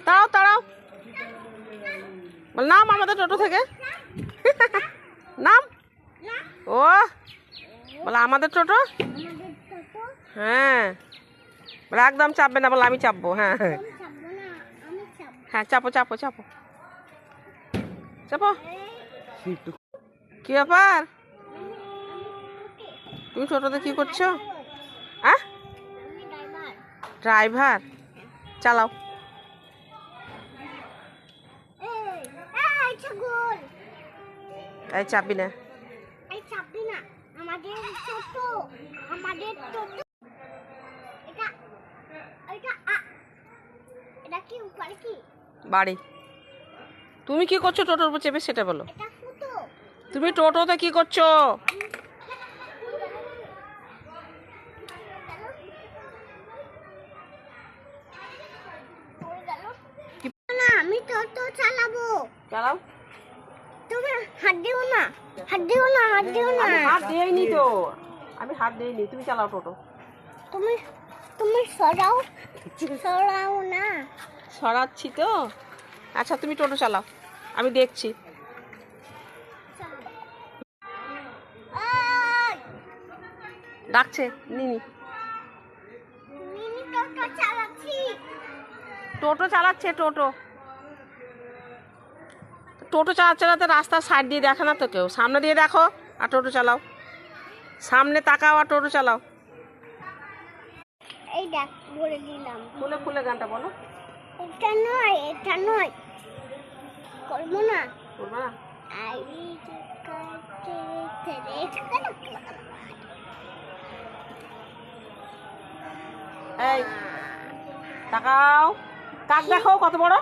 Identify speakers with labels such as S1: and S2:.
S1: তাড়াও তাড়াও, বল নাম আমাদের টোটো থেকে। নাম। ও বলে আমাদের টোটো। হ্যাঁ বলে একদম চাপবে না, বলে আমি চাপবো। হ্যাঁ হ্যাঁ হ্যাঁ, চাপো চাপো চাপো চাপো। কি ব্যাপার, তুমি টোটোতে কি করছো? হ্যাঁ ড্রাইভার, চালাও। এই চাপবি না, বাড়ি। তুমি কি করছো টোটোর উপর চেপে, সেটা বলো। তুমি টোটোতে কি করছো?
S2: আমি টোটো চালাবো।
S1: চালাও।
S2: তুমি হাত দিও না, হাত দিও না, হাত দিও না।
S1: আমি হাত দেইনি তো, আমি হাত দেইনি, তুমি চালাও টোটো।
S2: তুমি তুমি সরাও, সরাও না।
S1: সরাচ্ছি তো। আচ্ছা তুমি টোটো চালাও, আমি দেখছি। ডাকছে নিনি।
S2: মিনি টোটো চালাচ্ছি।
S1: টোটো চালাচ্ছে, টোটো টোটো চালাতে চালাতে রাস্তার সাইড দিয়ে দেখে না তো কেউ, সামনে দিয়ে দেখো আর টোটো চালাও। সামনে তাকাও আর টোটো চালাও।
S2: এই দেখ বলে দিলাম।
S1: খুলে খুলে গানটা বলো।
S2: এটা নয়, এটা নয়, করবো না।
S1: করবে না? এই তাকাও, কাক দেখো কত বড়।